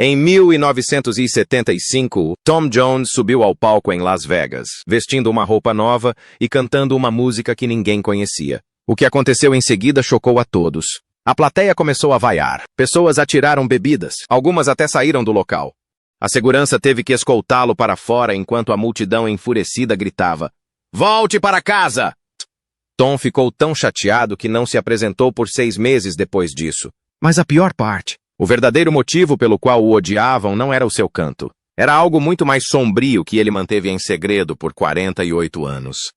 Em 1975, Tom Jones subiu ao palco em Las Vegas, vestindo uma roupa nova e cantando uma música que ninguém conhecia. O que aconteceu em seguida chocou a todos. A plateia começou a vaiar. Pessoas atiraram bebidas. Algumas até saíram do local. A segurança teve que escoltá-lo para fora enquanto a multidão enfurecida gritava: "Volte para casa!" Tom ficou tão chateado que não se apresentou por 6 meses depois disso. Mas a pior parte: o verdadeiro motivo pelo qual o odiavam não era o seu canto. Era algo muito mais sombrio que ele manteve em segredo por 48 anos.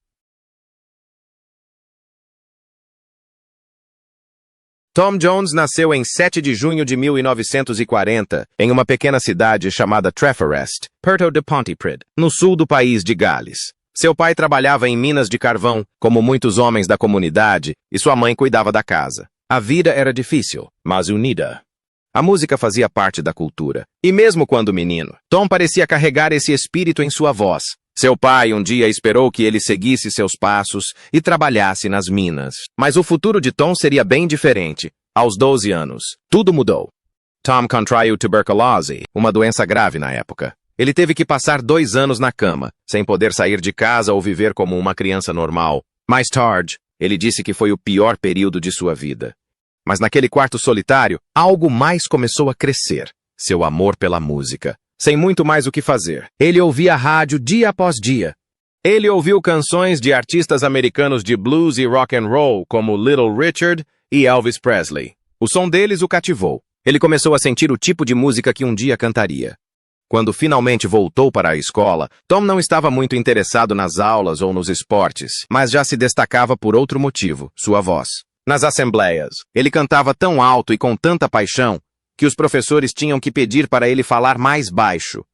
Tom Jones nasceu em 7 de junho de 1940, em uma pequena cidade chamada Treforest, perto de Pontypridd, no sul do país de Gales. Seu pai trabalhava em minas de carvão, como muitos homens da comunidade, e sua mãe cuidava da casa. A vida era difícil, mas unida. A música fazia parte da cultura. E mesmo quando menino, Tom parecia carregar esse espírito em sua voz. Seu pai um dia esperou que ele seguisse seus passos e trabalhasse nas minas. Mas o futuro de Tom seria bem diferente. Aos 12 anos, tudo mudou. Tom contraiu tuberculose, uma doença grave na época. Ele teve que passar 2 anos na cama, sem poder sair de casa ou viver como uma criança normal. Mais tarde, ele disse que foi o pior período de sua vida. Mas naquele quarto solitário, algo mais começou a crescer. Seu amor pela música. Sem muito mais o que fazer, ele ouvia a rádio dia após dia. Ele ouviu canções de artistas americanos de blues e rock and roll, como Little Richard e Elvis Presley. O som deles o cativou. Ele começou a sentir o tipo de música que um dia cantaria. Quando finalmente voltou para a escola, Tom não estava muito interessado nas aulas ou nos esportes, mas já se destacava por outro motivo: sua voz. Nas assembleias, ele cantava tão alto e com tanta paixão que os professores tinham que pedir para ele falar mais baixo.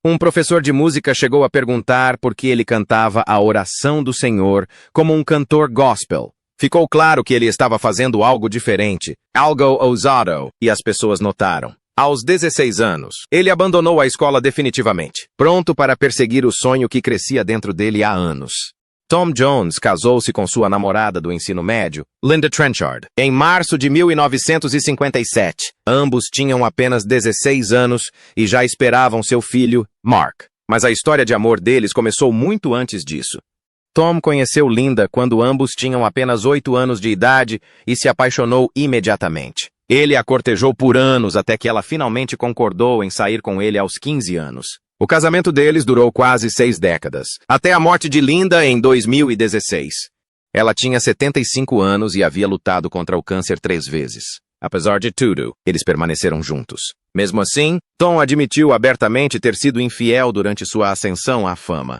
Um professor de música chegou a perguntar por que ele cantava a oração do Senhor como um cantor gospel. Ficou claro que ele estava fazendo algo diferente, algo ousado, e as pessoas notaram. Aos 16 anos, ele abandonou a escola definitivamente, pronto para perseguir o sonho que crescia dentro dele há anos. Tom Jones casou-se com sua namorada do ensino médio, Linda Trenchard, em março de 1957. Ambos tinham apenas 16 anos e já esperavam seu filho, Mark. Mas a história de amor deles começou muito antes disso. Tom conheceu Linda quando ambos tinham apenas 8 anos de idade e se apaixonou imediatamente. Ele a cortejou por anos até que ela finalmente concordou em sair com ele aos 15 anos. O casamento deles durou quase 6 décadas, até a morte de Linda em 2016. Ela tinha 75 anos e havia lutado contra o câncer 3 vezes. Apesar de tudo, eles permaneceram juntos. Mesmo assim, Tom admitiu abertamente ter sido infiel durante sua ascensão à fama.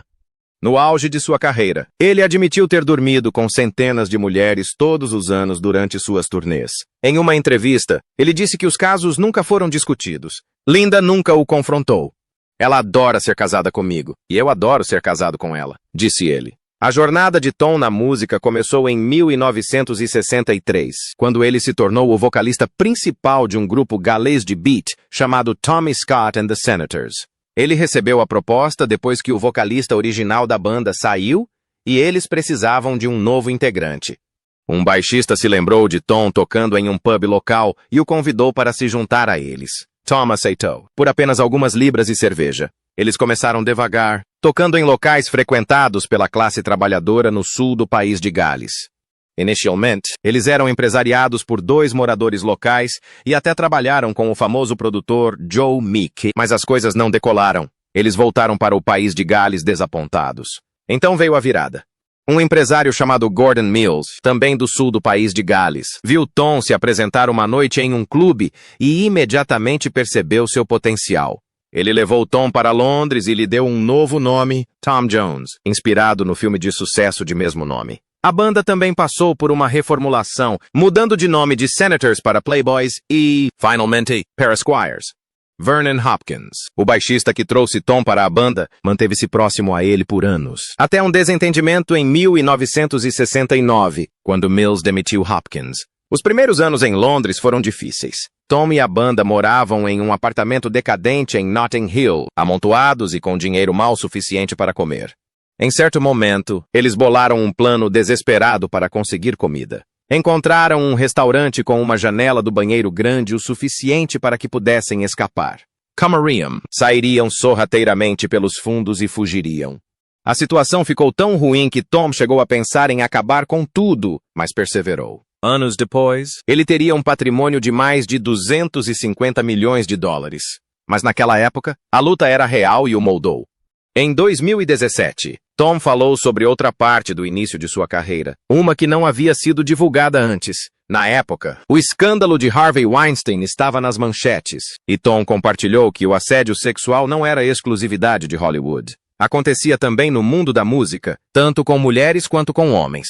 No auge de sua carreira, ele admitiu ter dormido com centenas de mulheres todos os anos durante suas turnês. Em uma entrevista, ele disse que os casos nunca foram discutidos. Linda nunca o confrontou. "Ela adora ser casada comigo, e eu adoro ser casado com ela", disse ele. A jornada de Tom na música começou em 1963, quando ele se tornou o vocalista principal de um grupo galês de beat chamado Tommy Scott and the Senators. Ele recebeu a proposta depois que o vocalista original da banda saiu e eles precisavam de um novo integrante. Um baixista se lembrou de Tom tocando em um pub local e o convidou para se juntar a eles. Tom aceitou, por apenas algumas libras e cerveja. Eles começaram devagar, tocando em locais frequentados pela classe trabalhadora no sul do país de Gales. Inicialmente, eles eram empresariados por 2 moradores locais e até trabalharam com o famoso produtor Joe Meek, mas as coisas não decolaram. Eles voltaram para o país de Gales desapontados. Então veio a virada. Um empresário chamado Gordon Mills, também do sul do país de Gales, viu Tom se apresentar uma noite em um clube e imediatamente percebeu seu potencial. Ele levou Tom para Londres e lhe deu um novo nome, Tom Jones, inspirado no filme de sucesso de mesmo nome. A banda também passou por uma reformulação, mudando de nome de Senators para Playboys e, finalmente, para Squires. Vernon Hopkins, o baixista que trouxe Tom para a banda, manteve-se próximo a ele por anos. Até um desentendimento em 1969, quando Mills demitiu Hopkins. Os primeiros anos em Londres foram difíceis. Tom e a banda moravam em um apartamento decadente em Notting Hill, amontoados e com dinheiro mal suficiente para comer. Em certo momento, eles bolaram um plano desesperado para conseguir comida. Encontraram um restaurante com uma janela do banheiro grande o suficiente para que pudessem escapar. comeriam, sairiam sorrateiramente pelos fundos e fugiriam. A situação ficou tão ruim que Tom chegou a pensar em acabar com tudo, mas perseverou. Anos depois, ele teria um patrimônio de mais de 250 milhões de dólares. Mas naquela época, a luta era real e o moldou. Em 2017, Tom falou sobre outra parte do início de sua carreira, uma que não havia sido divulgada antes. Na época, o escândalo de Harvey Weinstein estava nas manchetes, e Tom compartilhou que o assédio sexual não era exclusividade de Hollywood. Acontecia também no mundo da música, tanto com mulheres quanto com homens.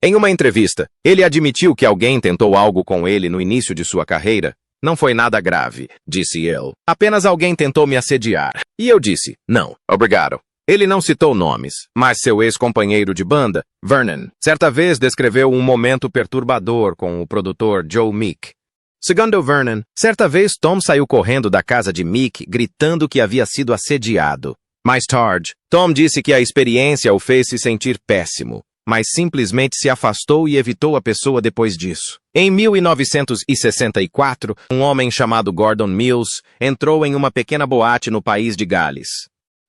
Em uma entrevista, ele admitiu que alguém tentou algo com ele no início de sua carreira. Não foi nada grave, disse ele. Apenas alguém tentou me assediar. E eu disse, não, obrigado. Ele não citou nomes, mas seu ex-companheiro de banda, Vernon, certa vez descreveu um momento perturbador com o produtor Joe Meek. Segundo Vernon, certa vez Tom saiu correndo da casa de Meek gritando que havia sido assediado. Mais tarde, Tom disse que a experiência o fez se sentir péssimo, mas simplesmente se afastou e evitou a pessoa depois disso. Em 1964, um homem chamado Gordon Mills entrou em uma pequena boate no país de Gales.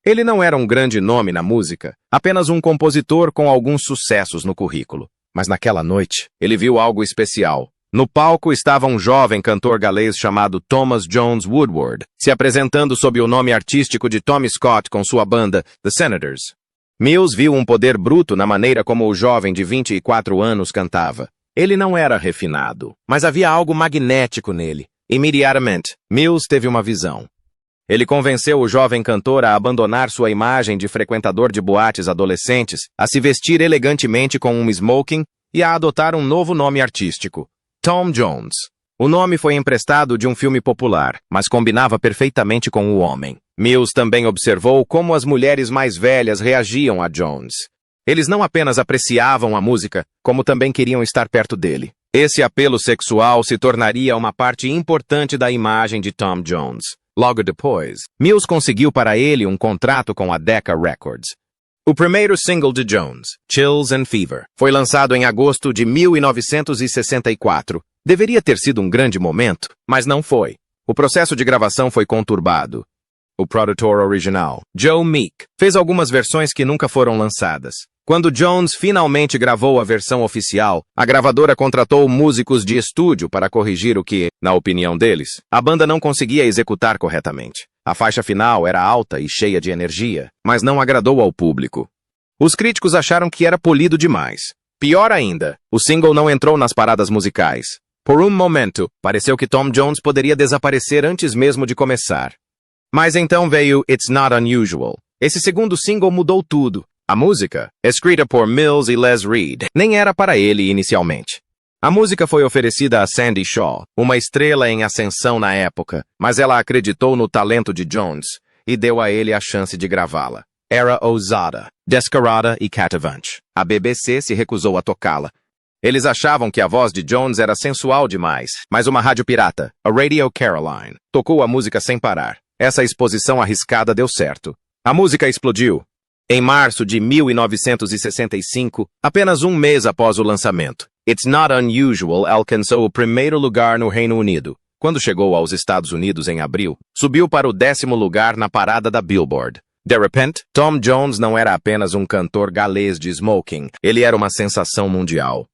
Ele não era um grande nome na música, apenas um compositor com alguns sucessos no currículo. Mas naquela noite, ele viu algo especial. No palco estava um jovem cantor galês chamado Thomas Jones Woodward, se apresentando sob o nome artístico de Tommy Scott com sua banda, The Senators. Mills viu um poder bruto na maneira como o jovem de 24 anos cantava. Ele não era refinado, mas havia algo magnético nele. Imediatamente, Mills teve uma visão. Ele convenceu o jovem cantor a abandonar sua imagem de frequentador de boates adolescentes, a se vestir elegantemente com um smoking e a adotar um novo nome artístico, Tom Jones. O nome foi emprestado de um filme popular, mas combinava perfeitamente com o homem. Mills também observou como as mulheres mais velhas reagiam a Jones. Eles não apenas apreciavam a música, como também queriam estar perto dele. Esse apelo sexual se tornaria uma parte importante da imagem de Tom Jones. Logo depois, Mills conseguiu para ele um contrato com a Decca Records. O primeiro single de Jones, Chills and Fever, foi lançado em agosto de 1964. Deveria ter sido um grande momento, mas não foi. O processo de gravação foi conturbado. O produtor original, Joe Meek, fez algumas versões que nunca foram lançadas. Quando Jones finalmente gravou a versão oficial, a gravadora contratou músicos de estúdio para corrigir o que, na opinião deles, a banda não conseguia executar corretamente. A faixa final era alta e cheia de energia, mas não agradou ao público. Os críticos acharam que era polido demais. Pior ainda, o single não entrou nas paradas musicais. Por um momento, pareceu que Tom Jones poderia desaparecer antes mesmo de começar. Mas então veio It's Not Unusual. Esse segundo single mudou tudo. A música, escrita por Mills e Les Reed, nem era para ele inicialmente. A música foi oferecida a Sandy Shaw, uma estrela em ascensão na época, mas ela acreditou no talento de Jones e deu a ele a chance de gravá-la. Era ousada, descarada e cativante. A BBC se recusou a tocá-la. Eles achavam que a voz de Jones era sensual demais, mas uma rádio pirata, a Radio Caroline, tocou a música sem parar. Essa exposição arriscada deu certo. A música explodiu. Em março de 1965, apenas um mês após o lançamento, It's Not Unusual alcançou o primeiro lugar no Reino Unido. Quando chegou aos Estados Unidos em abril, subiu para o 10º lugar na parada da Billboard. De repente, Tom Jones não era apenas um cantor galês de smoking, ele era uma sensação mundial.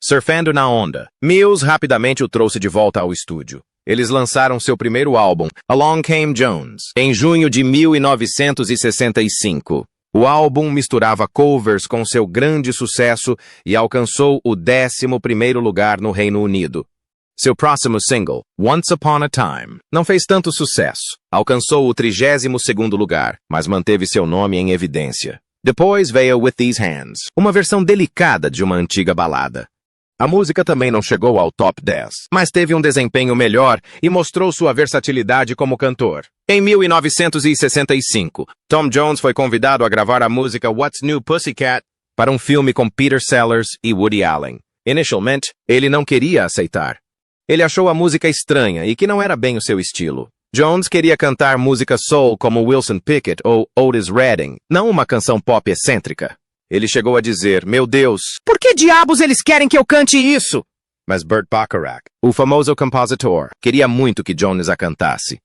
Surfando na onda, Mills rapidamente o trouxe de volta ao estúdio. Eles lançaram seu primeiro álbum, Along Came Jones, em junho de 1965. O álbum misturava covers com seu grande sucesso e alcançou o 11º lugar no Reino Unido. Seu próximo single, Once Upon a Time, não fez tanto sucesso. Alcançou o 32º lugar, mas manteve seu nome em evidência. Depois veio With These Hands, uma versão delicada de uma antiga balada. A música também não chegou ao top 10, mas teve um desempenho melhor e mostrou sua versatilidade como cantor. Em 1965, Tom Jones foi convidado a gravar a música What's New Pussycat para um filme com Peter Sellers e Woody Allen. Inicialmente, ele não queria aceitar. Ele achou a música estranha e que não era bem o seu estilo. Jones queria cantar música soul como Wilson Pickett ou Otis Redding, não uma canção pop excêntrica. Ele chegou a dizer, meu Deus, por que diabos eles querem que eu cante isso? Mas Burt Bacharach, o famoso compositor, queria muito que Jones a cantasse.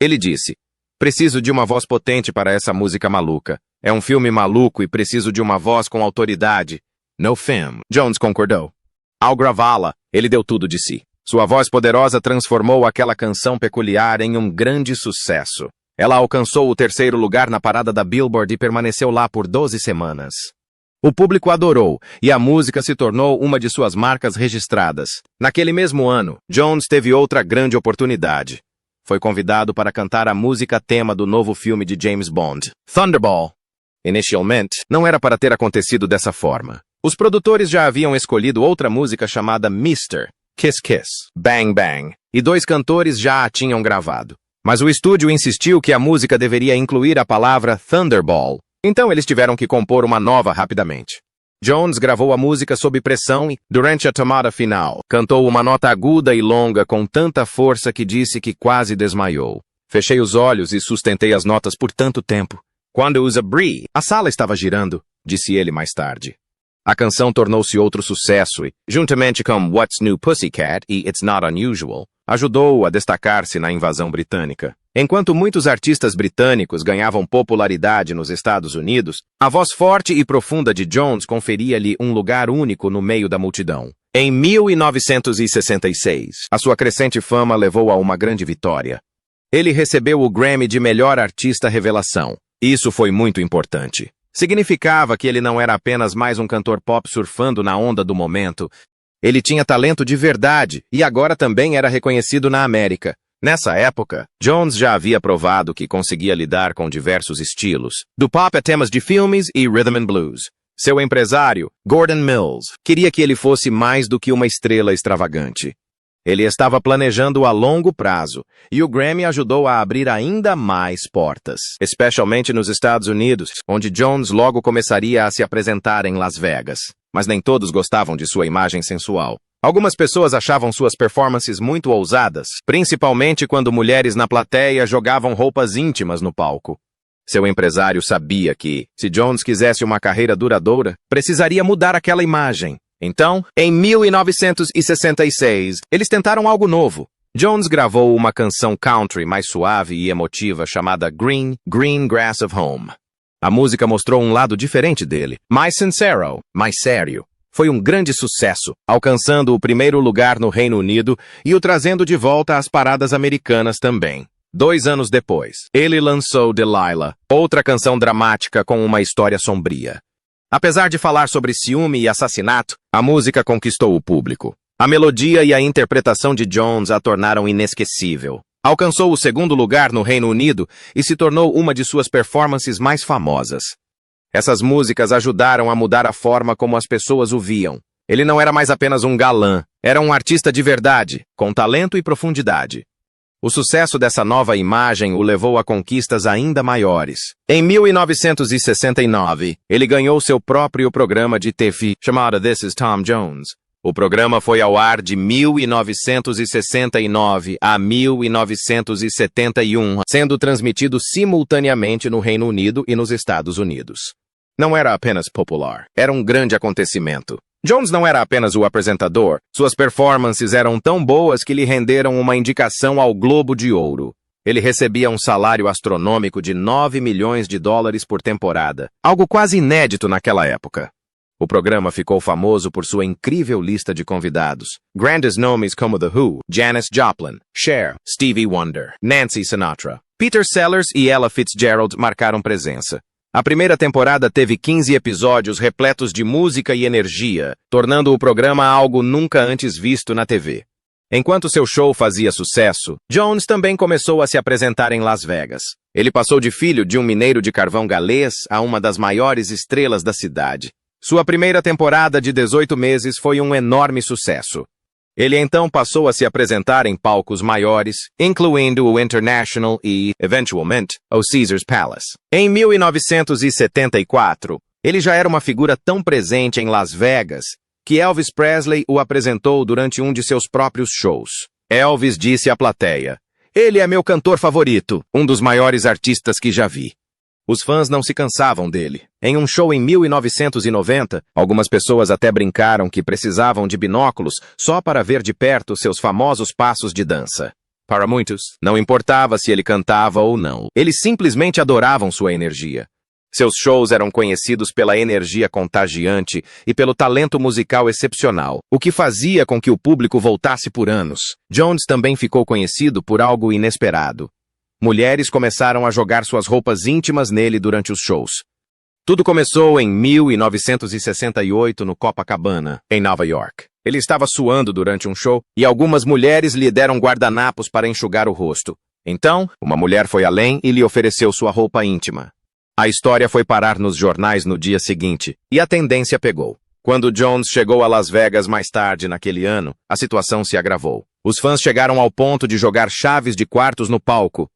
Ele disse, Preciso de uma voz potente para essa música maluca. É um filme maluco e preciso de uma voz com autoridade. No film. Jones concordou. Ao gravá-la, ele deu tudo de si. Sua voz poderosa transformou aquela canção peculiar em um grande sucesso. Ela alcançou o 3º lugar na parada da Billboard e permaneceu lá por 12 semanas. O público adorou, e a música se tornou uma de suas marcas registradas. Naquele mesmo ano, Jones teve outra grande oportunidade. Foi convidado para cantar a música tema do novo filme de James Bond, Thunderball. Inicialmente, não era para ter acontecido dessa forma. Os produtores já haviam escolhido outra música chamada Mr. Kiss Kiss, Bang Bang, e 2 cantores já a tinham gravado. Mas o estúdio insistiu que a música deveria incluir a palavra Thunderball, então eles tiveram que compor uma nova rapidamente. Jones gravou a música sob pressão e, durante a tomada final, cantou uma nota aguda e longa com tanta força que disse que quase desmaiou. Fechei os olhos e sustentei as notas por tanto tempo. Quando os abri, a sala estava girando, disse ele mais tarde. A canção tornou-se outro sucesso e, juntamente com What's New Pussycat e It's Not Unusual, ajudou-o a destacar-se na invasão britânica. Enquanto muitos artistas britânicos ganhavam popularidade nos Estados Unidos, a voz forte e profunda de Jones conferia-lhe um lugar único no meio da multidão. Em 1966, a sua crescente fama levou a uma grande vitória. Ele recebeu o Grammy de Melhor Artista Revelação. Isso foi muito importante. Significava que ele não era apenas mais um cantor pop surfando na onda do momento. Ele tinha talento de verdade e agora também era reconhecido na América. Nessa época, Jones já havia provado que conseguia lidar com diversos estilos, do pop a temas de filmes e rhythm and blues. Seu empresário, Gordon Mills, queria que ele fosse mais do que uma estrela extravagante. Ele estava planejando a longo prazo, e o Grammy ajudou a abrir ainda mais portas, especialmente nos Estados Unidos, onde Jones logo começaria a se apresentar em Las Vegas. Mas nem todos gostavam de sua imagem sensual. Algumas pessoas achavam suas performances muito ousadas, principalmente quando mulheres na plateia jogavam roupas íntimas no palco. Seu empresário sabia que, se Jones quisesse uma carreira duradoura, precisaria mudar aquela imagem. Então, em 1966, eles tentaram algo novo. Jones gravou uma canção country mais suave e emotiva chamada Green Grass of Home. A música mostrou um lado diferente dele, mais sincero, mais sério. Foi um grande sucesso, alcançando o 1º lugar no Reino Unido e o trazendo de volta às paradas americanas também. 2 anos depois, ele lançou Delilah, outra canção dramática com uma história sombria. Apesar de falar sobre ciúme e assassinato, a música conquistou o público. A melodia e a interpretação de Jones a tornaram inesquecível. Alcançou o 2º lugar no Reino Unido e se tornou uma de suas performances mais famosas. Essas músicas ajudaram a mudar a forma como as pessoas o viam. Ele não era mais apenas um galã, era um artista de verdade, com talento e profundidade. O sucesso dessa nova imagem o levou a conquistas ainda maiores. Em 1969, ele ganhou seu próprio programa de TV, chamado This is Tom Jones. O programa foi ao ar de 1969 a 1971, sendo transmitido simultaneamente no Reino Unido e nos Estados Unidos. Não era apenas popular, era um grande acontecimento. Jones não era apenas o apresentador, suas performances eram tão boas que lhe renderam uma indicação ao Globo de Ouro. Ele recebia um salário astronômico de $9 milhões por temporada, algo quase inédito naquela época. O programa ficou famoso por sua incrível lista de convidados. Grandes nomes como The Who, Janis Joplin, Cher, Stevie Wonder, Nancy Sinatra, Peter Sellers e Ella Fitzgerald marcaram presença. A primeira temporada teve 15 episódios repletos de música e energia, tornando o programa algo nunca antes visto na TV. Enquanto seu show fazia sucesso, Jones também começou a se apresentar em Las Vegas. Ele passou de filho de um mineiro de carvão galês a uma das maiores estrelas da cidade. Sua primeira temporada de 18 meses foi um enorme sucesso. Ele então passou a se apresentar em palcos maiores, incluindo o International e, eventualmente, o Caesars Palace. Em 1974, ele já era uma figura tão presente em Las Vegas que Elvis Presley o apresentou durante um de seus próprios shows. Elvis disse à plateia: "Ele é meu cantor favorito, um dos maiores artistas que já vi." Os fãs não se cansavam dele. Em um show em 1990, algumas pessoas até brincaram que precisavam de binóculos só para ver de perto seus famosos passos de dança. Para muitos, não importava se ele cantava ou não. Eles simplesmente adoravam sua energia. Seus shows eram conhecidos pela energia contagiante e pelo talento musical excepcional, o que fazia com que o público voltasse por anos. Jones também ficou conhecido por algo inesperado. Mulheres começaram a jogar suas roupas íntimas nele durante os shows. Tudo começou em 1968 no Copacabana, em Nova York. Ele estava suando durante um show e algumas mulheres lhe deram guardanapos para enxugar o rosto. Então, uma mulher foi além e lhe ofereceu sua roupa íntima. A história foi parar nos jornais no dia seguinte, e a tendência pegou. Quando Jones chegou a Las Vegas mais tarde naquele ano, a situação se agravou. Os fãs chegaram ao ponto de jogar chaves de quartos no palco.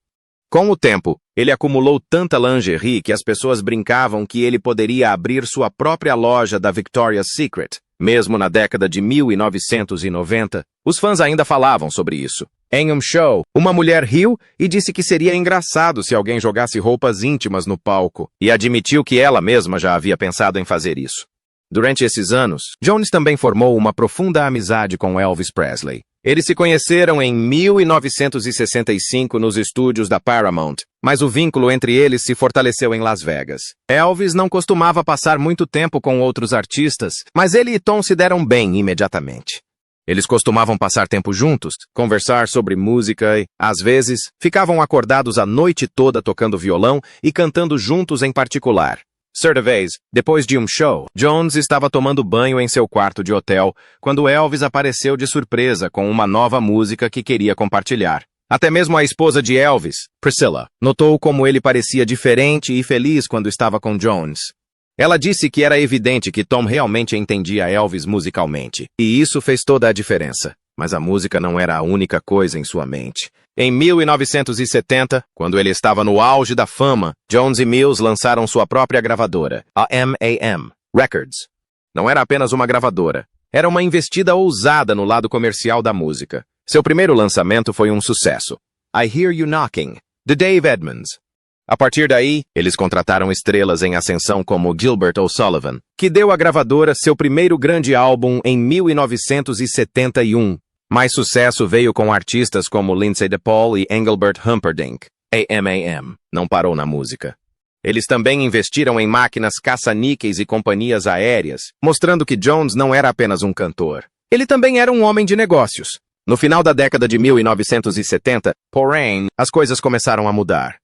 Com o tempo, ele acumulou tanta lingerie que as pessoas brincavam que ele poderia abrir sua própria loja da Victoria's Secret. Mesmo na década de 1990, os fãs ainda falavam sobre isso. Em um show, uma mulher riu e disse que seria engraçado se alguém jogasse roupas íntimas no palco, e admitiu que ela mesma já havia pensado em fazer isso. Durante esses anos, Jones também formou uma profunda amizade com Elvis Presley. Eles se conheceram em 1965 nos estúdios da Paramount, mas o vínculo entre eles se fortaleceu em Las Vegas. Elvis não costumava passar muito tempo com outros artistas, mas ele e Tom se deram bem imediatamente. Eles costumavam passar tempo juntos, conversar sobre música e, às vezes, ficavam acordados a noite toda tocando violão e cantando juntos em particular. Certa vez, depois de um show, Jones estava tomando banho em seu quarto de hotel quando Elvis apareceu de surpresa com uma nova música que queria compartilhar. Até mesmo a esposa de Elvis, Priscilla, notou como ele parecia diferente e feliz quando estava com Jones. Ela disse que era evidente que Tom realmente entendia Elvis musicalmente, e isso fez toda a diferença. Mas a música não era a única coisa em sua mente. Em 1970, quando ele estava no auge da fama, Jones e Mills lançaram sua própria gravadora, a M.A.M. Records. Não era apenas uma gravadora, era uma investida ousada no lado comercial da música. Seu primeiro lançamento foi um sucesso, I Hear You Knocking, de Dave Edmunds. A partir daí, eles contrataram estrelas em ascensão como Gilbert O'Sullivan, que deu à gravadora seu primeiro grande álbum em 1971. Mais sucesso veio com artistas como Lindsay DePaul e Engelbert Humperdinck. A M.A.M. não parou na música. Eles também investiram em máquinas caça-níqueis e companhias aéreas, mostrando que Jones não era apenas um cantor. Ele também era um homem de negócios. No final da década de 1970, porém, as coisas começaram a mudar.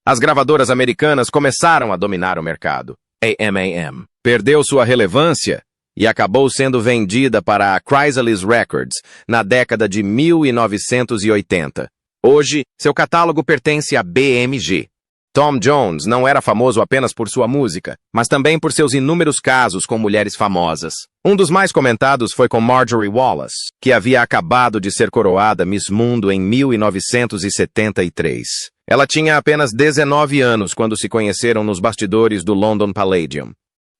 As gravadoras americanas começaram a dominar o mercado. A M.A.M. perdeu sua relevância e acabou sendo vendida para a Chrysalis Records na década de 1980. Hoje, seu catálogo pertence à BMG. Tom Jones não era famoso apenas por sua música, mas também por seus inúmeros casos com mulheres famosas. Um dos mais comentados foi com Marjorie Wallace, que havia acabado de ser coroada Miss Mundo em 1973. Ela tinha apenas 19 anos quando se conheceram nos bastidores do London Palladium.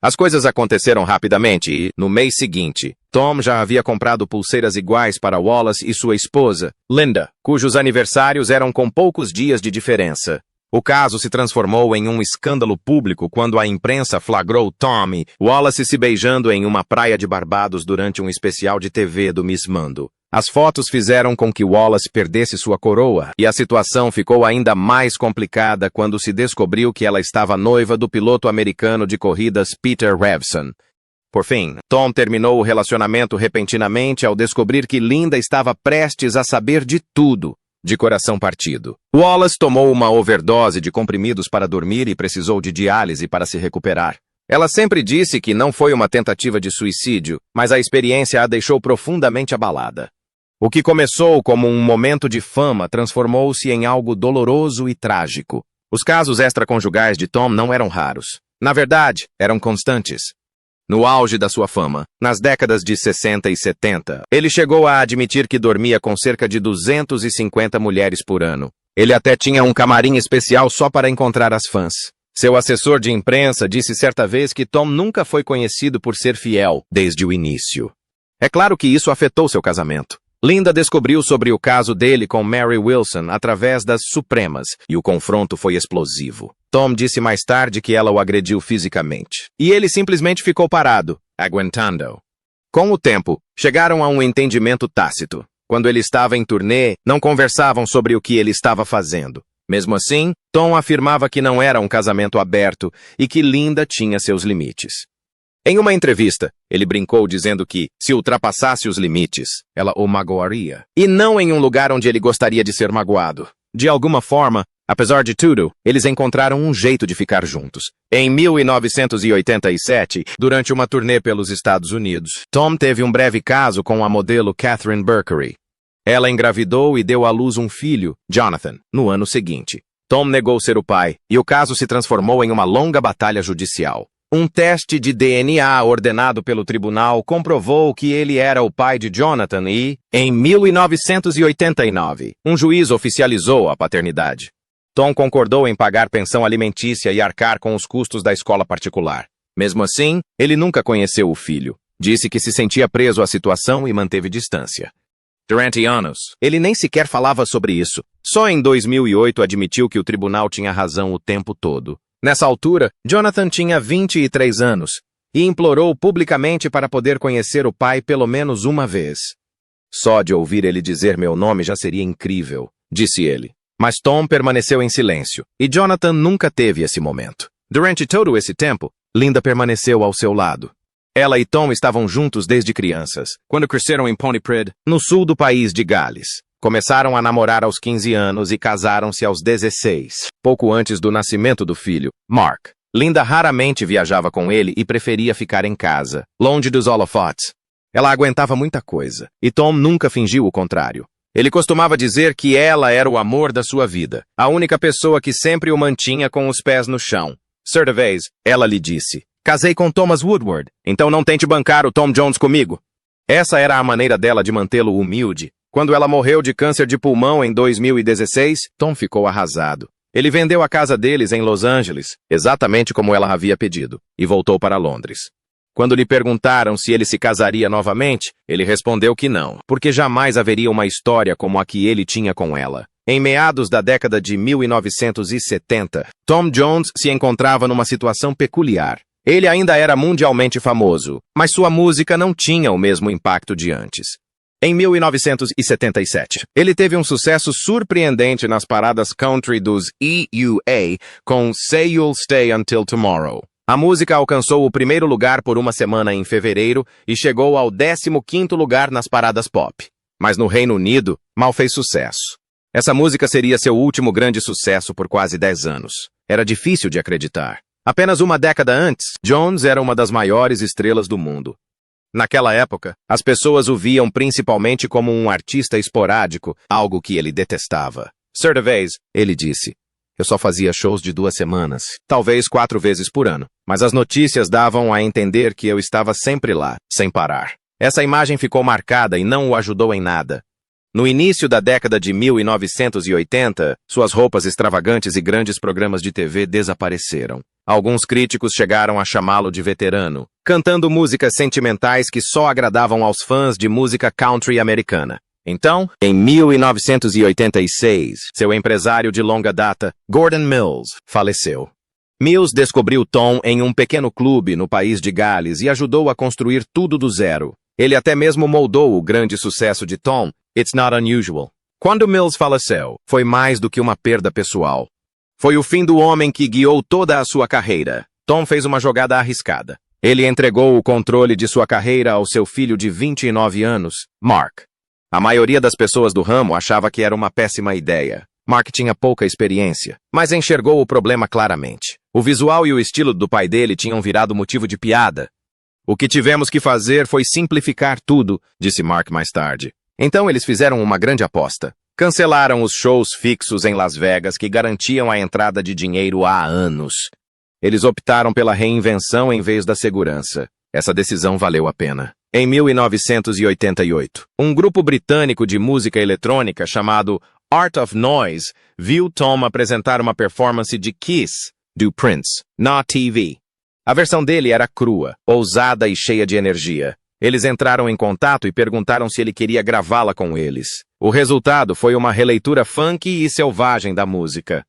As coisas aconteceram rapidamente e, no mês seguinte, Tom já havia comprado pulseiras iguais para Wallace e sua esposa, Linda, cujos aniversários eram com poucos dias de diferença. O caso se transformou em um escândalo público quando a imprensa flagrou Tom e Wallace se beijando em uma praia de Barbados durante um especial de TV do Miss Mundo. As fotos fizeram com que Wallace perdesse sua coroa, e a situação ficou ainda mais complicada quando se descobriu que ela estava noiva do piloto americano de corridas Peter Revson. Por fim, Tom terminou o relacionamento repentinamente ao descobrir que Linda estava prestes a saber de tudo, de coração partido. Wallace tomou uma overdose de comprimidos para dormir e precisou de diálise para se recuperar. Ela sempre disse que não foi uma tentativa de suicídio, mas a experiência a deixou profundamente abalada. O que começou como um momento de fama transformou-se em algo doloroso e trágico. Os casos extraconjugais de Tom não eram raros. Na verdade, eram constantes. No auge da sua fama, nas décadas de 60 e 70, ele chegou a admitir que dormia com cerca de 250 mulheres por ano. Ele até tinha um camarim especial só para encontrar as fãs. Seu assessor de imprensa disse certa vez que Tom nunca foi conhecido por ser fiel desde o início. É claro que isso afetou seu casamento. Linda descobriu sobre o caso dele com Mary Wilson através das Supremas, e o confronto foi explosivo. Tom disse mais tarde que ela o agrediu fisicamente. E ele simplesmente ficou parado, aguentando. Com o tempo, chegaram a um entendimento tácito. Quando ele estava em turnê, não conversavam sobre o que ele estava fazendo. Mesmo assim, Tom afirmava que não era um casamento aberto e que Linda tinha seus limites. Em uma entrevista, ele brincou dizendo que, se ultrapassasse os limites, ela o magoaria. E não em um lugar onde ele gostaria de ser magoado. De alguma forma, apesar de tudo, eles encontraram um jeito de ficar juntos. Em 1987, durante uma turnê pelos Estados Unidos, Tom teve um breve caso com a modelo Catherine Berkery. Ela engravidou e deu à luz um filho, Jonathan, no ano seguinte. Tom negou ser o pai, e o caso se transformou em uma longa batalha judicial. Um teste de DNA ordenado pelo tribunal comprovou que ele era o pai de Jonathan e, em 1989, um juiz oficializou a paternidade. Tom concordou em pagar pensão alimentícia e arcar com os custos da escola particular. Mesmo assim, ele nunca conheceu o filho. Disse que se sentia preso à situação e manteve distância. Durante anos, ele nem sequer falava sobre isso. Só em 2008 admitiu que o tribunal tinha razão o tempo todo. Nessa altura, Jonathan tinha 23 anos e implorou publicamente para poder conhecer o pai pelo menos uma vez. Só de ouvir ele dizer meu nome já seria incrível, disse ele. Mas Tom permaneceu em silêncio, e Jonathan nunca teve esse momento. Durante todo esse tempo, Linda permaneceu ao seu lado. Ela e Tom estavam juntos desde crianças, quando cresceram em Pontypridd, no sul do país de Gales. Começaram a namorar aos 15 anos e casaram-se aos 16, pouco antes do nascimento do filho, Mark. Linda raramente viajava com ele e preferia ficar em casa, longe dos holofotes. Ela aguentava muita coisa, e Tom nunca fingiu o contrário. Ele costumava dizer que ela era o amor da sua vida, a única pessoa que sempre o mantinha com os pés no chão. Certa vez, ela lhe disse, casei com Thomas Woodward, então não tente bancar o Tom Jones comigo. Essa era a maneira dela de mantê-lo humilde. Quando ela morreu de câncer de pulmão em 2016, Tom ficou arrasado. Ele vendeu a casa deles em Los Angeles, exatamente como ela havia pedido, e voltou para Londres. Quando lhe perguntaram se ele se casaria novamente, ele respondeu que não, porque jamais haveria uma história como a que ele tinha com ela. Em meados da década de 1970, Tom Jones se encontrava numa situação peculiar. Ele ainda era mundialmente famoso, mas sua música não tinha o mesmo impacto de antes. Em 1977, ele teve um sucesso surpreendente nas paradas country dos EUA com Say You'll Stay Until Tomorrow. A música alcançou o primeiro lugar por uma semana em fevereiro e chegou ao 15º lugar nas paradas pop. Mas no Reino Unido, mal fez sucesso. Essa música seria seu último grande sucesso por quase 10 anos. Era difícil de acreditar. Apenas uma década antes, Jones era uma das maiores estrelas do mundo. Naquela época, as pessoas o viam principalmente como um artista esporádico, algo que ele detestava. Certa vez, ele disse, eu só fazia shows de 2 semanas, talvez 4 vezes por ano, mas as notícias davam a entender que eu estava sempre lá, sem parar. Essa imagem ficou marcada e não o ajudou em nada. No início da década de 1980, suas roupas extravagantes e grandes programas de TV desapareceram. Alguns críticos chegaram a chamá-lo de veterano, cantando músicas sentimentais que só agradavam aos fãs de música country americana. Então, em 1986, seu empresário de longa data, Gordon Mills, faleceu. Mills descobriu Tom em um pequeno clube no país de Gales e ajudou a construir tudo do zero. Ele até mesmo moldou o grande sucesso de Tom, It's Not Unusual. Quando Mills faleceu, foi mais do que uma perda pessoal. Foi o fim do homem que guiou toda a sua carreira. Tom fez uma jogada arriscada. Ele entregou o controle de sua carreira ao seu filho de 29 anos, Mark. A maioria das pessoas do ramo achava que era uma péssima ideia. Mark tinha pouca experiência, mas enxergou o problema claramente. O visual e o estilo do pai dele tinham virado motivo de piada. O que tivemos que fazer foi simplificar tudo, disse Mark mais tarde. Então eles fizeram uma grande aposta. Cancelaram os shows fixos em Las Vegas que garantiam a entrada de dinheiro há anos. Eles optaram pela reinvenção em vez da segurança. Essa decisão valeu a pena. Em 1988, um grupo britânico de música eletrônica chamado Art of Noise viu Tom apresentar uma performance de Kiss, do Prince, na TV. A versão dele era crua, ousada e cheia de energia. Eles entraram em contato e perguntaram se ele queria gravá-la com eles. O resultado foi uma releitura funky e selvagem da música.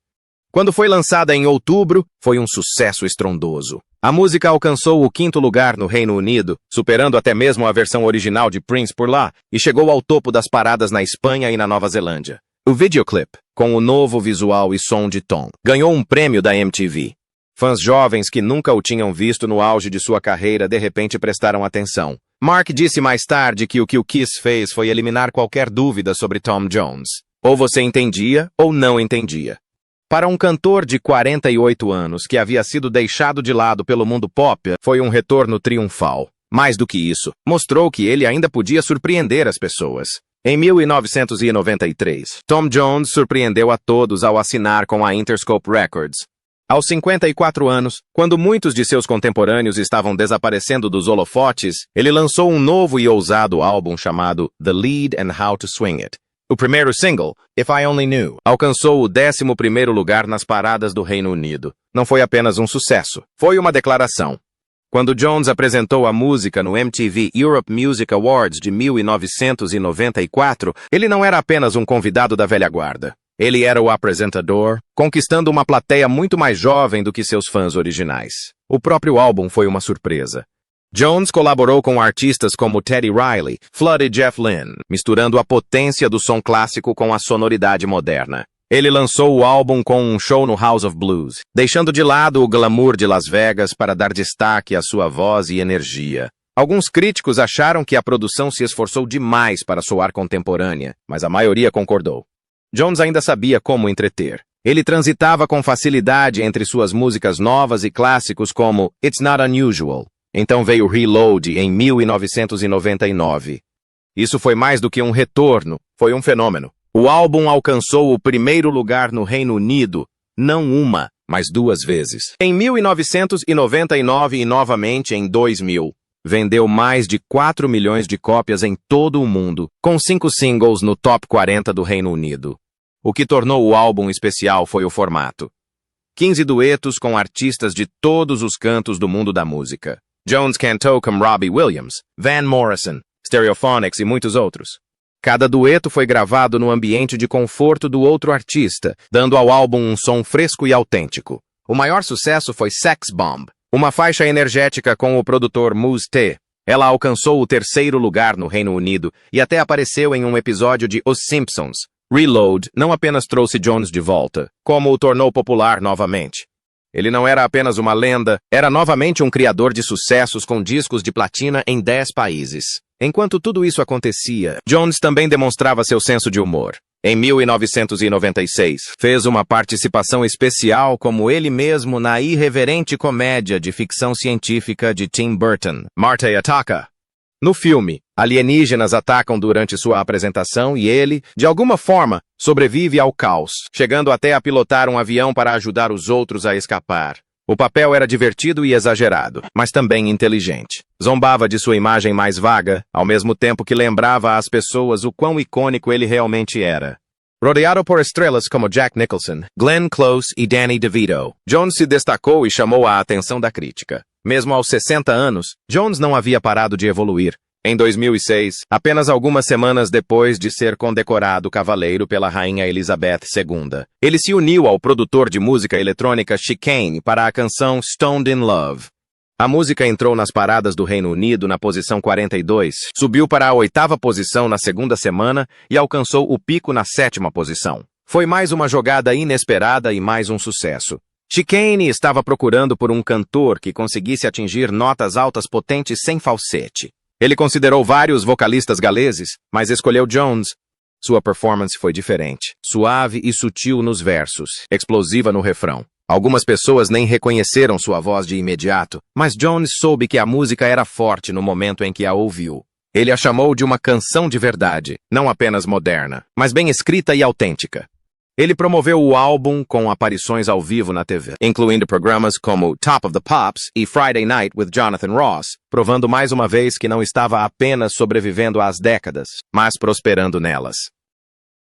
Quando foi lançada em outubro, foi um sucesso estrondoso. A música alcançou o 5º lugar no Reino Unido, superando até mesmo a versão original de Prince por lá, e chegou ao topo das paradas na Espanha e na Nova Zelândia. O videoclip, com o novo visual e som de Tom, ganhou um prêmio da MTV. Fãs jovens que nunca o tinham visto no auge de sua carreira de repente prestaram atenção. Mark disse mais tarde que o Kiss fez foi eliminar qualquer dúvida sobre Tom Jones. Ou você entendia ou não entendia. Para um cantor de 48 anos que havia sido deixado de lado pelo mundo pop, foi um retorno triunfal. Mais do que isso, mostrou que ele ainda podia surpreender as pessoas. Em 1993, Tom Jones surpreendeu a todos ao assinar com a Interscope Records. Aos 54 anos, quando muitos de seus contemporâneos estavam desaparecendo dos holofotes, ele lançou um novo e ousado álbum chamado The Lead and How to Swing It. O primeiro single, If I Only Knew, alcançou o 11º lugar nas paradas do Reino Unido. Não foi apenas um sucesso, foi uma declaração. Quando Jones apresentou a música no MTV Europe Music Awards de 1994, ele não era apenas um convidado da velha guarda. Ele era o apresentador, conquistando uma plateia muito mais jovem do que seus fãs originais. O próprio álbum foi uma surpresa. Jones colaborou com artistas como Teddy Riley, Flood e Jeff Lynne, misturando a potência do som clássico com a sonoridade moderna. Ele lançou o álbum com um show no House of Blues, deixando de lado o glamour de Las Vegas para dar destaque à sua voz e energia. Alguns críticos acharam que a produção se esforçou demais para soar contemporânea, mas a maioria concordou. Jones ainda sabia como entreter. Ele transitava com facilidade entre suas músicas novas e clássicos como It's Not Unusual. Então veio Reload em 1999. Isso foi mais do que um retorno, foi um fenômeno. O álbum alcançou o 1º lugar no Reino Unido, não uma, mas 2 vezes. Em 1999 e novamente em 2000. Vendeu mais de 4 milhões de cópias em todo o mundo, com 5 singles no Top 40 do Reino Unido. O que tornou o álbum especial foi o formato. 15 duetos com artistas de todos os cantos do mundo da música. Jones cantou com Robbie Williams, Van Morrison, Stereophonics e muitos outros. Cada dueto foi gravado no ambiente de conforto do outro artista, dando ao álbum um som fresco e autêntico. O maior sucesso foi Sex Bomb, uma faixa energética com o produtor Mousse T. Ela alcançou o 3º lugar no Reino Unido e até apareceu em um episódio de Os Simpsons. Reload não apenas trouxe Jones de volta, como o tornou popular novamente. Ele não era apenas uma lenda, era novamente um criador de sucessos com discos de platina em 10 países. Enquanto tudo isso acontecia, Jones também demonstrava seu senso de humor. Em 1996, fez uma participação especial como ele mesmo na irreverente comédia de ficção científica de Tim Burton, Marte Ataca. No filme, alienígenas atacam durante sua apresentação e ele, de alguma forma, sobrevive ao caos, chegando até a pilotar um avião para ajudar os outros a escapar. O papel era divertido e exagerado, mas também inteligente. Zombava de sua imagem mais vaga, ao mesmo tempo que lembrava às pessoas o quão icônico ele realmente era. Rodeado por estrelas como Jack Nicholson, Glenn Close e Danny DeVito, Jones se destacou e chamou a atenção da crítica. Mesmo aos 60 anos, Jones não havia parado de evoluir. Em 2006, apenas algumas semanas depois de ser condecorado cavaleiro pela Rainha Elizabeth II, ele se uniu ao produtor de música eletrônica Chicane para a canção Stoned in Love. A música entrou nas paradas do Reino Unido na posição 42, subiu para a 8ª posição na 2ª semana e alcançou o pico na 7ª posição. Foi mais uma jogada inesperada e mais um sucesso. Chicane estava procurando por um cantor que conseguisse atingir notas altas potentes sem falsete. Ele considerou vários vocalistas galeses, mas escolheu Jones. Sua performance foi diferente, suave e sutil nos versos, explosiva no refrão. Algumas pessoas nem reconheceram sua voz de imediato, mas Jones soube que a música era forte no momento em que a ouviu. Ele a chamou de uma canção de verdade, não apenas moderna, mas bem escrita e autêntica. Ele promoveu o álbum com aparições ao vivo na TV, incluindo programas como Top of the Pops e Friday Night with Jonathan Ross, provando mais uma vez que não estava apenas sobrevivendo às décadas, mas prosperando nelas.